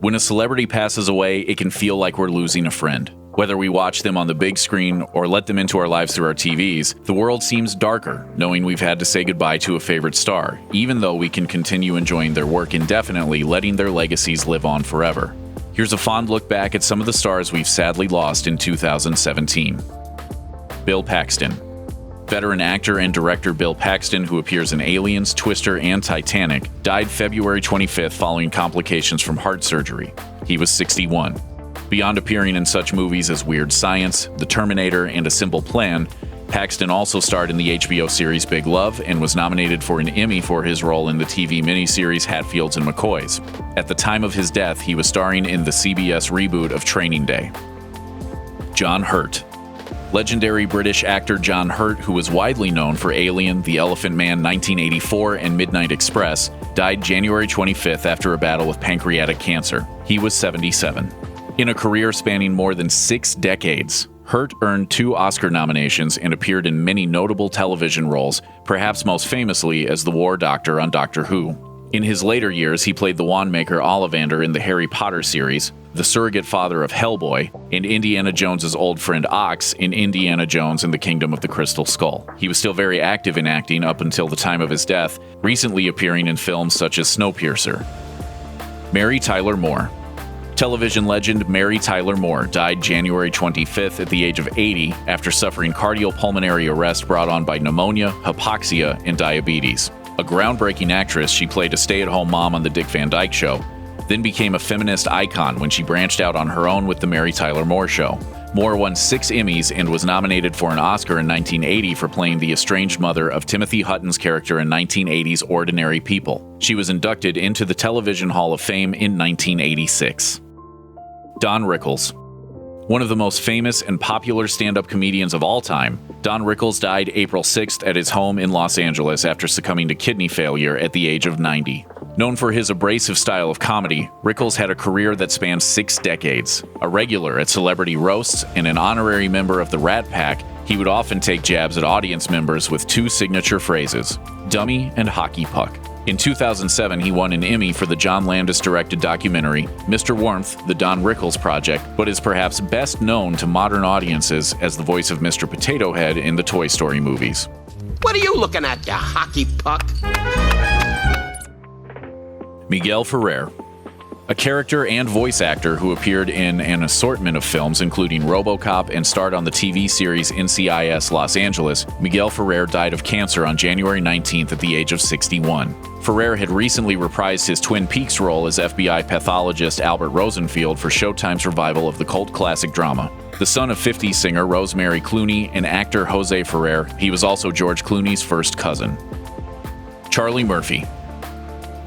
When a celebrity passes away, it can feel like we're losing a friend. Whether we watch them on the big screen or let them into our lives through our TVs, the world seems darker, knowing we've had to say goodbye to a favorite star, even though we can continue enjoying their work indefinitely, letting their legacies live on forever. Here's a fond look back at some of the stars we've sadly lost in 2017. Bill Paxton. Veteran actor and director Bill Paxton, who appears in Aliens, Twister, and Titanic, died February 25th following complications from heart surgery. He was 61. Beyond appearing in such movies as Weird Science, The Terminator, and A Simple Plan, Paxton also starred in the HBO series Big Love and was nominated for an Emmy for his role in the TV miniseries Hatfields and McCoys. At the time of his death, he was starring in the CBS reboot of Training Day. John Hurt. Legendary British actor John Hurt, who was widely known for Alien, The Elephant Man 1984, and Midnight Express, died January 25th after a battle with pancreatic cancer. He was 77. In a career spanning more than 6 decades, Hurt earned 2 Oscar nominations and appeared in many notable television roles, perhaps most famously as the War Doctor on Doctor Who. In his later years, he played the wandmaker Ollivander in the Harry Potter series, the surrogate father of Hellboy, and Indiana Jones's old friend Ox in Indiana Jones and the Kingdom of the Crystal Skull. He was still very active in acting up until the time of his death, recently appearing in films such as Snowpiercer. Mary Tyler Moore. Television legend Mary Tyler Moore died January 25th at the age of 80 after suffering cardiopulmonary arrest brought on by pneumonia, hypoxia, and diabetes. A groundbreaking actress, she played a stay-at-home mom on The Dick Van Dyke Show, then became a feminist icon when she branched out on her own with The Mary Tyler Moore Show. Moore won 6 Emmys and was nominated for an Oscar in 1980 for playing the estranged mother of Timothy Hutton's character in 1980's Ordinary People. She was inducted into the Television Hall of Fame in 1986. Don Rickles. One of the most famous and popular stand-up comedians of all time, Don Rickles died April 6th at his home in Los Angeles after succumbing to kidney failure at the age of 90. Known for his abrasive style of comedy, Rickles had a career that spanned 6 decades. A regular at celebrity roasts and an honorary member of the Rat Pack, he would often take jabs at audience members with 2 signature phrases, dummy and hockey puck. In 2007, he won an Emmy for the John Landis-directed documentary, Mr. Warmth, The Don Rickles Project, but is perhaps best known to modern audiences as the voice of Mr. Potato Head in the Toy Story movies. What are you looking at, you hockey puck? Miguel Ferrer. A character and voice actor who appeared in an assortment of films, including RoboCop, and starred on the TV series NCIS Los Angeles, Miguel Ferrer died of cancer on January 19th at the age of 61. Ferrer had recently reprised his Twin Peaks role as FBI pathologist Albert Rosenfield for Showtime's revival of the cult classic drama. The son of 50s singer Rosemary Clooney and actor Jose Ferrer, he was also George Clooney's first cousin. Charlie Murphy.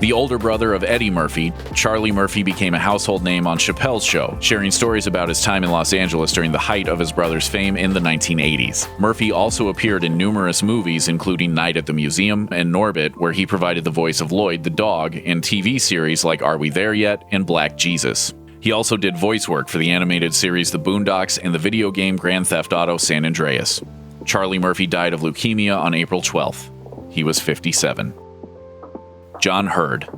The older brother of Eddie Murphy, Charlie Murphy became a household name on Chappelle's Show, sharing stories about his time in Los Angeles during the height of his brother's fame in the 1980s. Murphy also appeared in numerous movies, including Night at the Museum and Norbit, where he provided the voice of Lloyd the dog, in TV series like Are We There Yet? And Black Jesus. He also did voice work for the animated series The Boondocks and the video game Grand Theft Auto San Andreas. Charlie Murphy died of leukemia on April 12th. He was 57. John Hurd.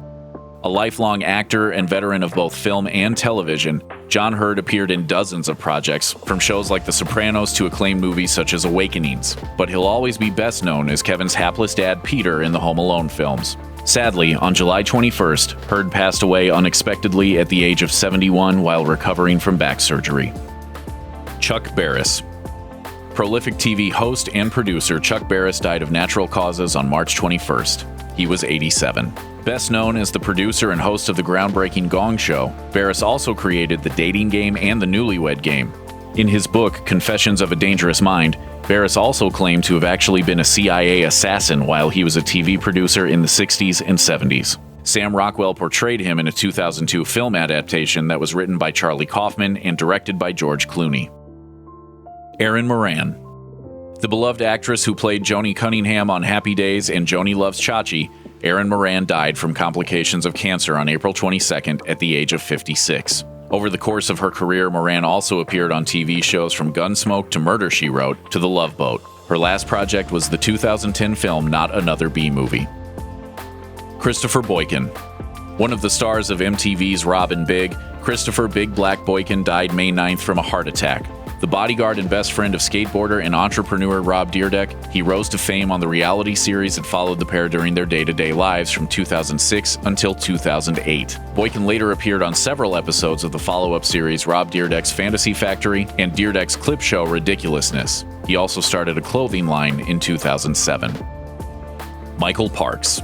A lifelong actor and veteran of both film and television, John Hurd appeared in dozens of projects, from shows like The Sopranos to acclaimed movies such as Awakenings, but he'll always be best known as Kevin's hapless dad Peter in the Home Alone films. Sadly, on July 21st, Hurd passed away unexpectedly at the age of 71 while recovering from back surgery. Chuck Barris. Prolific TV host and producer Chuck Barris died of natural causes on March 21st. He was 87. Best known as the producer and host of the groundbreaking Gong Show, Barris also created The Dating Game and The Newlywed Game. In his book, Confessions of a Dangerous Mind, Barris also claimed to have actually been a CIA assassin while he was a TV producer in the 60s and 70s. Sam Rockwell portrayed him in a 2002 film adaptation that was written by Charlie Kaufman and directed by George Clooney. Erin Moran. The beloved actress who played Joni Cunningham on Happy Days and Joni Loves Chachi, Erin Moran died from complications of cancer on April 22nd at the age of 56. Over the course of her career, Moran also appeared on TV shows from Gunsmoke to Murder, She Wrote to The Love Boat. Her last project was the 2010 film Not Another Bee Movie. Christopher Boykin. One of the stars of MTV's Robin Big, Christopher Big Black Boykin, died May 9th from a heart attack. The bodyguard and best friend of skateboarder and entrepreneur Rob Dyrdek, he rose to fame on the reality series that followed the pair during their day-to-day lives from 2006 until 2008. Boykin later appeared on several episodes of the follow-up series Rob Dyrdek's Fantasy Factory and Dyrdek's clip show Ridiculousness. He also started a clothing line in 2007. Michael Parks.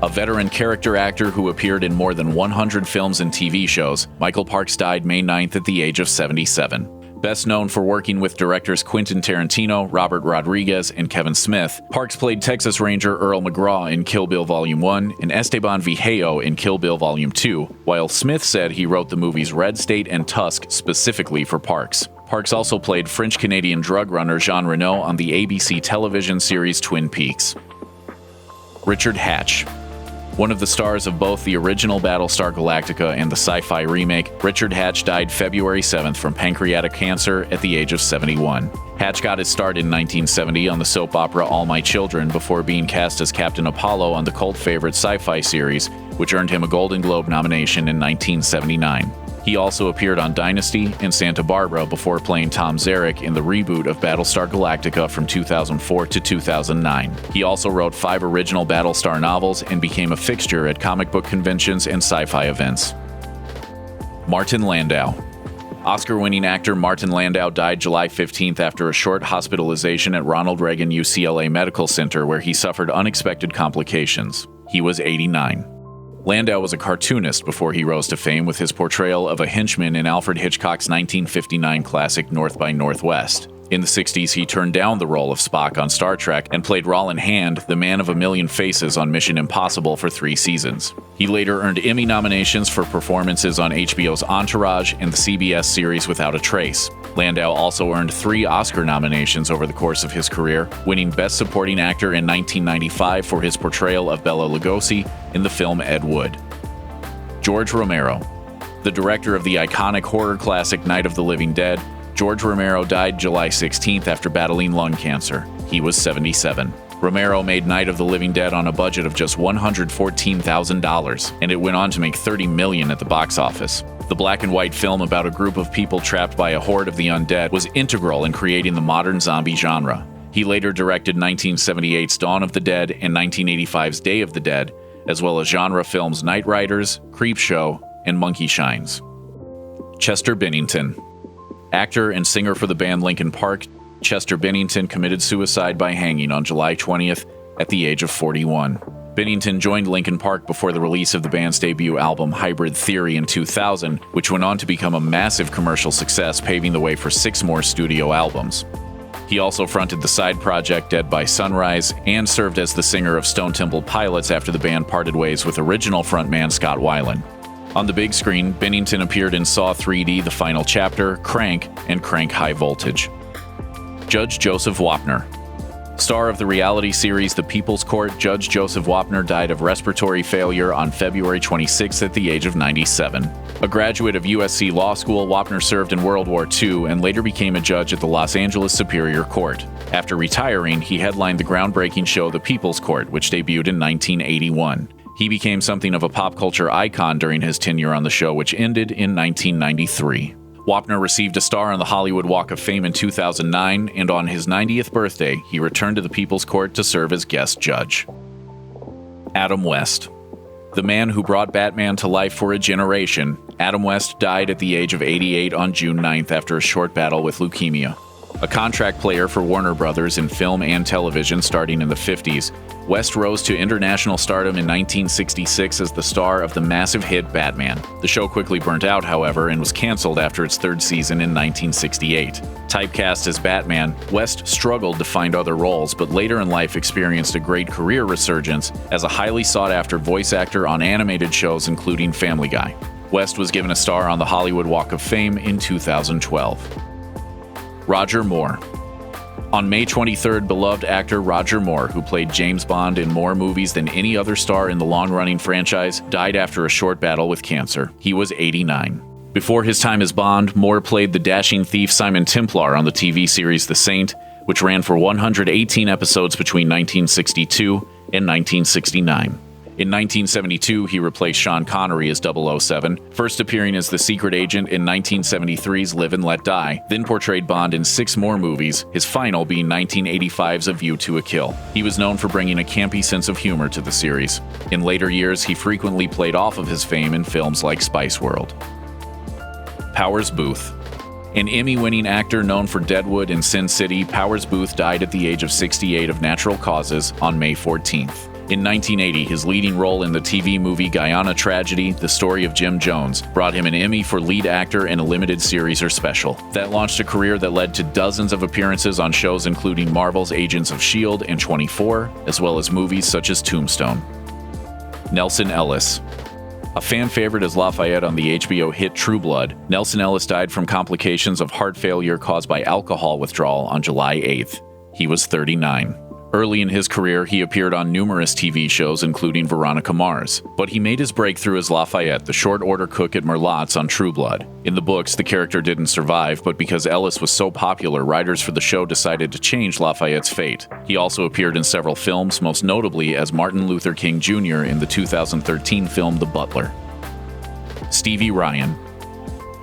A veteran character actor who appeared in more than 100 films and TV shows, Michael Parks died May 9th at the age of 77. Best known for working with directors Quentin Tarantino, Robert Rodriguez, and Kevin Smith, Parks played Texas Ranger Earl McGraw in Kill Bill Volume 1 and Esteban Vigeo in Kill Bill Volume 2, while Smith said he wrote the movies Red State and Tusk specifically for Parks. Parks also played French-Canadian drug runner Jean Renault on the ABC television series Twin Peaks. Richard Hatch. One of the stars of both the original Battlestar Galactica and the sci-fi remake, Richard Hatch died February 7th from pancreatic cancer at the age of 71. Hatch got his start in 1970 on the soap opera All My Children before being cast as Captain Apollo on the cult favorite sci-fi series, which earned him a Golden Globe nomination in 1979. He also appeared on Dynasty and Santa Barbara before playing Tom Zarek in the reboot of Battlestar Galactica from 2004 to 2009. He also wrote 5 original Battlestar novels and became a fixture at comic book conventions and sci-fi events. Martin Landau. Oscar-winning actor Martin Landau died July 15th after a short hospitalization at Ronald Reagan UCLA Medical Center where he suffered unexpected complications. He was 89. Landau was a cartoonist before he rose to fame with his portrayal of a henchman in Alfred Hitchcock's 1959 classic North by Northwest. In the 60s, he turned down the role of Spock on Star Trek and played Roland Hand, the man of a million faces on Mission Impossible for 3 seasons. He later earned Emmy nominations for performances on HBO's Entourage and the CBS series Without a Trace. Landau also earned 3 Oscar nominations over the course of his career, winning Best Supporting Actor in 1995 for his portrayal of Bela Lugosi in the film Ed Wood. George Romero. The director of the iconic horror classic Night of the Living Dead, George Romero died July 16th after battling lung cancer. He was 77. Romero made Night of the Living Dead on a budget of just $114,000, and it went on to make $30 million at the box office. The black and white film about a group of people trapped by a horde of the undead was integral in creating the modern zombie genre. He later directed 1978's Dawn of the Dead and 1985's Day of the Dead, as well as genre films Night Riders, Creepshow, and Monkey Shines. Chester Bennington. Actor and singer for the band Linkin Park, Chester Bennington committed suicide by hanging on July 20th at the age of 41. Bennington joined Linkin Park before the release of the band's debut album Hybrid Theory in 2000, which went on to become a massive commercial success, paving the way for 6 more studio albums. He also fronted the side project Dead by Sunrise and served as the singer of Stone Temple Pilots after the band parted ways with original frontman Scott Weiland. On the big screen, Bennington appeared in Saw 3D: The Final Chapter, Crank, and Crank High Voltage. Judge Joseph Wapner. Star of the reality series The People's Court, Judge Joseph Wapner died of respiratory failure on February 26 at the age of 97. A graduate of USC Law School, Wapner served in World War II and later became a judge at the Los Angeles Superior Court. After retiring, he headlined the groundbreaking show The People's Court, which debuted in 1981. He became something of a pop culture icon during his tenure on the show, which ended in 1993. Wapner received a star on the Hollywood Walk of Fame in 2009, and on his 90th birthday, he returned to the People's Court to serve as guest judge. Adam West. The man who brought Batman to life for a generation, Adam West died at the age of 88 on June 9th after a short battle with leukemia. A contract player for Warner Brothers in film and television starting in the 50s, West rose to international stardom in 1966 as the star of the massive hit Batman. The show quickly burnt out, however, and was canceled after its 3rd season in 1968. Typecast as Batman, West struggled to find other roles, but later in life experienced a great career resurgence as a highly sought-after voice actor on animated shows including Family Guy. West was given a star on the Hollywood Walk of Fame in 2012. Roger Moore. On May 23rd, beloved actor Roger Moore, who played James Bond in more movies than any other star in the long-running franchise, died after a short battle with cancer. He was 89. Before his time as Bond, Moore played the dashing thief Simon Templar on the TV series The Saint, which ran for 118 episodes between 1962 and 1969. In 1972, he replaced Sean Connery as 007, first appearing as the secret agent in 1973's Live and Let Die, then portrayed Bond in 6 more movies, his final being 1985's A View to a Kill. He was known for bringing a campy sense of humor to the series. In later years, he frequently played off of his fame in films like Spice World. Powers Boothe. An Emmy-winning actor known for Deadwood and Sin City, Powers Boothe died at the age of 68 of natural causes on May 14th. In 1980, his leading role in the TV movie Guyana Tragedy, The Story of Jim Jones, brought him an Emmy for lead actor in a limited series or special. That launched a career that led to dozens of appearances on shows including Marvel's Agents of S.H.I.E.L.D. and 24, as well as movies such as Tombstone. Nelsan Ellis. A fan favorite as Lafayette on the HBO hit True Blood, Nelsan Ellis died from complications of heart failure caused by alcohol withdrawal on July 8th. He was 39. Early in his career, he appeared on numerous TV shows, including Veronica Mars. But he made his breakthrough as Lafayette, the short-order cook at Merlotte's on True Blood. In the books, the character didn't survive, but because Ellis was so popular, writers for the show decided to change Lafayette's fate. He also appeared in several films, most notably as Martin Luther King Jr. in the 2013 film The Butler. Stevie Ryan.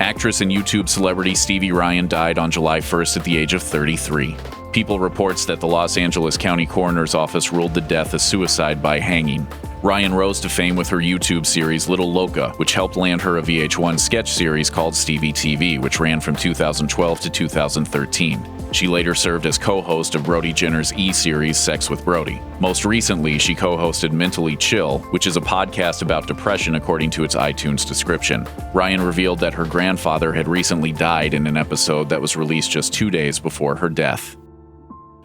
Actress and YouTube celebrity Stevie Ryan died on July 1st at the age of 33. People reports that the Los Angeles County Coroner's Office ruled the death a suicide by hanging. Ryan rose to fame with her YouTube series Little Loca, which helped land her a VH1 sketch series called Stevie TV, which ran from 2012 to 2013. She later served as co-host of Brody Jenner's E-series Sex with Brody. Most recently, she co-hosted Mentally Chill, which is a podcast about depression according to its iTunes description. Ryan revealed that her grandfather had recently died in an episode that was released just 2 days before her death.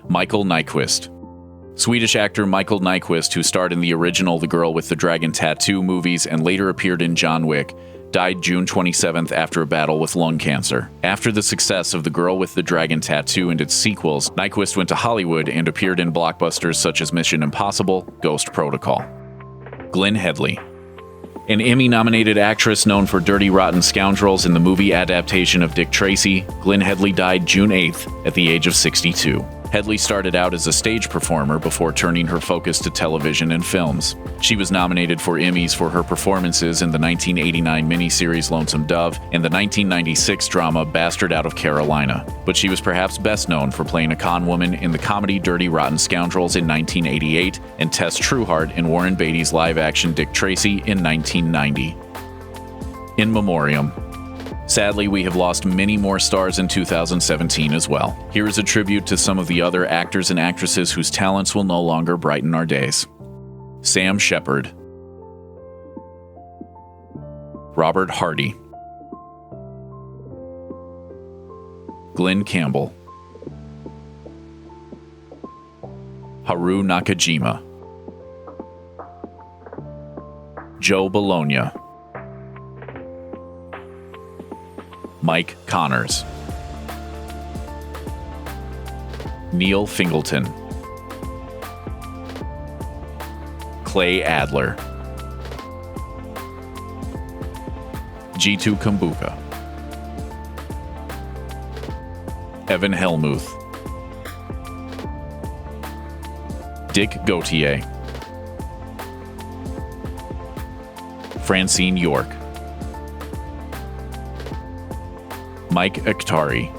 Michael Nyqvist. Swedish actor Michael Nyqvist, who starred in the original The Girl with the Dragon Tattoo movies and later appeared in John Wick, died June 27th after a battle with lung cancer. After the success of The Girl with the Dragon Tattoo and its sequels, Nyqvist went to Hollywood and appeared in blockbusters such as Mission Impossible, Ghost Protocol. Glenne Headly. An Emmy-nominated actress known for Dirty Rotten Scoundrels in the movie adaptation of Dick Tracy, Glenne Headly died June 8th at the age of 62. Headly started out as a stage performer before turning her focus to television and films. She was nominated for Emmys for her performances in the 1989 miniseries Lonesome Dove and the 1996 drama Bastard Out of Carolina, but she was perhaps best known for playing a con woman in the comedy Dirty Rotten Scoundrels in 1988 and Tess Trueheart in Warren Beatty's live-action Dick Tracy in 1990. In Memoriam. Sadly, we have lost many more stars in 2017 as well. Here is a tribute to some of the other actors and actresses whose talents will no longer brighten our days. Sam Shepard. Robert Hardy. Glenn Campbell. Haru Nakajima. Joe Bologna. Mike Connors. Neil Fingleton. Clay Adler. Jitu Kumbuka. Evan Helmuth. Dick Gautier. Francine York. Mike Akhtari.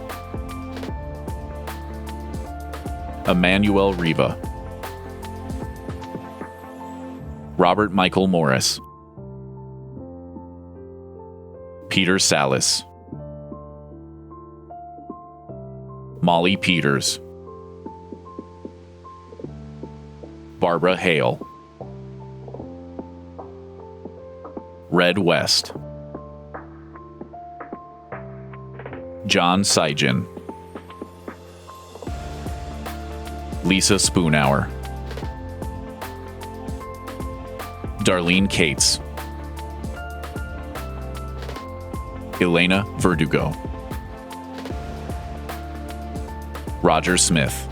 Emmanuel Riva. Robert Michael Morris. Peter Salas. Molly Peters. Barbara Hale. Red West. John Seigen. Lisa Spoonhour. Darlene Cates. Elena Verdugo. Roger Smith.